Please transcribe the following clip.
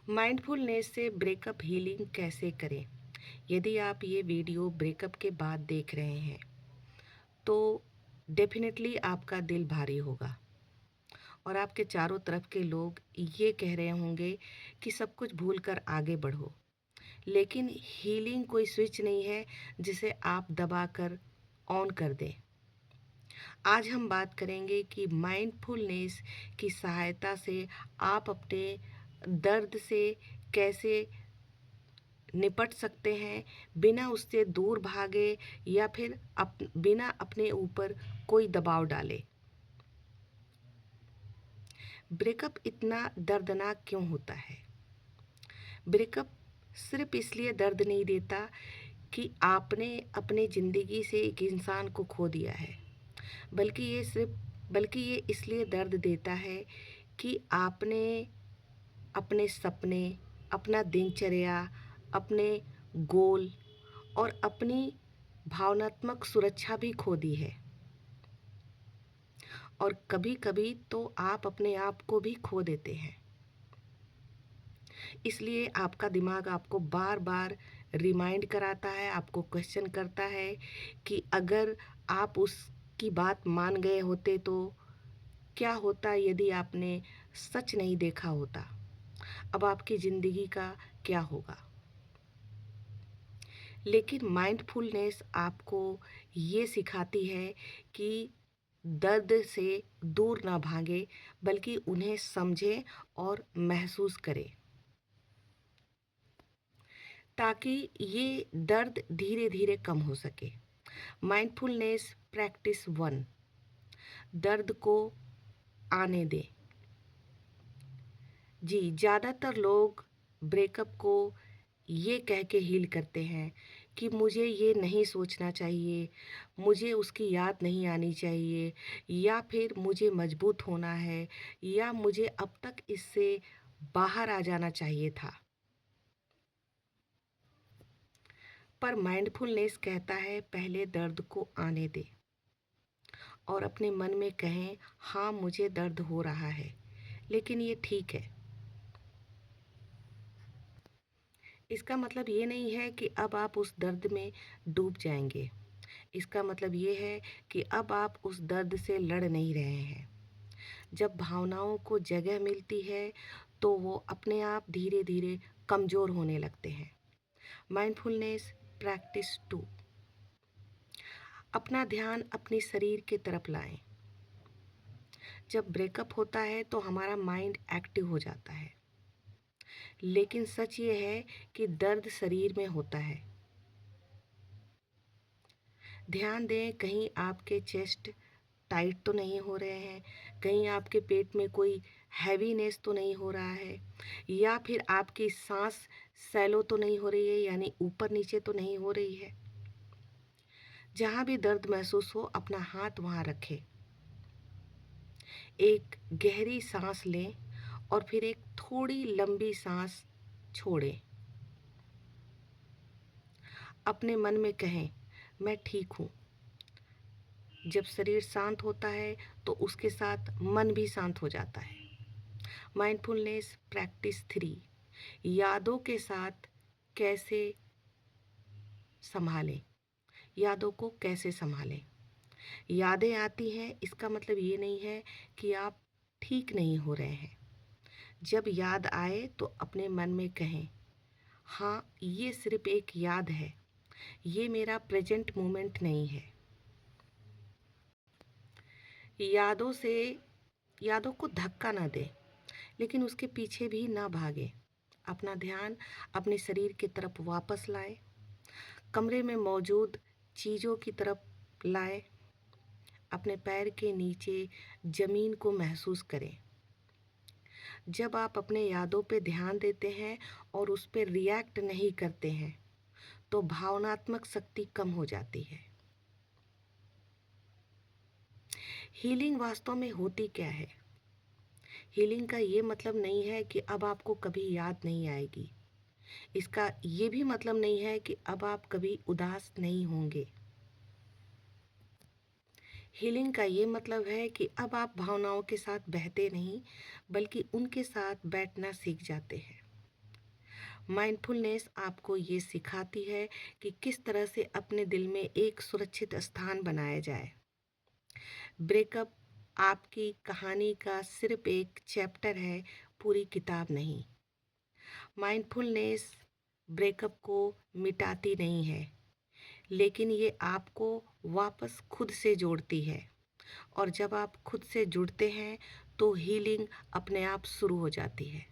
Mindfulness से breakup healing कैसे करें? यदि आप ये वीडियो ब्रेकअप के बाद देख रहे हैं तो डेफिनेटली आपका दिल भारी होगा और आपके चारों तरफ के लोग ये कह रहे होंगे कि सब कुछ भूलकर आगे बढ़ो। लेकिन हीलिंग कोई स्विच नहीं है जिसे आप दबाकर ऑन कर दें। आज हम बात करेंगे कि माइंडफुलनेस की सहायता से आप अपने दर्द से कैसे निपट सकते हैं बिना उससे दूर भागे या फिर बिना अपने ऊपर कोई दबाव डाले। ब्रेकअप इतना दर्दनाक क्यों होता है? ब्रेकअप सिर्फ इसलिए दर्द नहीं देता कि आपने अपने ज़िंदगी से एक इंसान को खो दिया है, बल्कि ये इसलिए दर्द देता है कि आपने अपने सपने, अपना दिनचर्या, अपने गोल और अपनी भावनात्मक सुरक्षा भी खो दी है। और कभी-कभी तो आप अपने आप को भी खो देते हैं। इसलिए आपका दिमाग आपको बार-बार रिमाइंड कराता है, आपको क्वेश्चन करता है कि अगर आप उसकी बात मान गए होते तो क्या होता यदि आपने सच नहीं देखा होता? अब आपकी ज़िंदगी का क्या होगा? लेकिन माइंडफुलनेस आपको ये सिखाती है कि दर्द से दूर ना भागे बल्कि उन्हें समझें और महसूस करें ताकि ये दर्द धीरे धीरे कम हो सके। माइंडफुलनेस प्रैक्टिस 1, दर्द को आने दें। जी, ज़्यादातर लोग ब्रेकअप को ये कह के हील करते हैं कि मुझे ये नहीं सोचना चाहिए, मुझे उसकी याद नहीं आनी चाहिए, या फिर मुझे मजबूत होना है, या मुझे अब तक इससे बाहर आ जाना चाहिए था। पर माइंडफुलनेस कहता है पहले दर्द को आने दें और अपने मन में कहें हाँ मुझे दर्द हो रहा है, लेकिन ये ठीक है। इसका मतलब ये नहीं है कि अब आप उस दर्द में डूब जाएंगे। इसका मतलब ये है कि अब आप उस दर्द से लड़ नहीं रहे हैं। जब भावनाओं को जगह मिलती है तो वो अपने आप धीरे धीरे कमज़ोर होने लगते हैं। माइंडफुलनेस प्रैक्टिस 2, अपना ध्यान अपने शरीर की तरफ लाएं। जब ब्रेकअप होता है तो हमारा माइंड एक्टिव हो जाता है, लेकिन सच ये है कि दर्द शरीर में होता है। ध्यान दें कहीं आपके चेस्ट टाइट तो नहीं हो रहे हैं, कहीं आपके पेट में कोई हैवीनेस तो नहीं हो रहा है, या फिर आपकी सांस सैलो तो नहीं हो रही है, यानी ऊपर नीचे तो नहीं हो रही है। जहाँ भी दर्द महसूस हो अपना हाथ वहाँ रखें। एक गहरी सांस लें और फिर एक थोड़ी लंबी सांस छोड़ें। अपने मन में कहें मैं ठीक हूँ। जब शरीर शांत होता है तो उसके साथ मन भी शांत हो जाता है। माइंडफुलनेस प्रैक्टिस 3, यादों के साथ कैसे संभालें। यादों को कैसे संभालें? यादें आती हैं इसका मतलब ये नहीं है कि आप ठीक नहीं हो रहे हैं। जब याद आए तो अपने मन में कहें हाँ ये सिर्फ एक याद है, ये मेरा प्रेजेंट मोमेंट नहीं है। यादों से यादों को धक्का ना दें, लेकिन उसके पीछे भी ना भागें। अपना ध्यान अपने शरीर की तरफ वापस लाएं। कमरे में मौजूद चीज़ों की तरफ लाएं। अपने पैर के नीचे ज़मीन को महसूस करें। जब आप अपने यादों पे ध्यान देते हैं और उस पर रिएक्ट नहीं करते हैं तो भावनात्मक शक्ति कम हो जाती है। हीलिंग वास्तव में होती क्या है? हीलिंग का ये मतलब नहीं है कि अब आपको कभी याद नहीं आएगी। इसका ये भी मतलब नहीं है कि अब आप कभी उदास नहीं होंगे। हीलिंग का ये मतलब है कि अब आप भावनाओं के साथ बहते नहीं, बल्कि उनके साथ बैठना सीख जाते हैं। माइंडफुलनेस आपको ये सिखाती है कि किस तरह से अपने दिल में एक सुरक्षित स्थान बनाया जाए। ब्रेकअप आपकी कहानी का सिर्फ एक चैप्टर है, पूरी किताब नहीं। माइंडफुलनेस ब्रेकअप को मिटाती नहीं है, लेकिन ये आपको वापस खुद से जोड़ती है। और जब आप खुद से जुड़ते हैं तो हीलिंग अपने आप शुरू हो जाती है।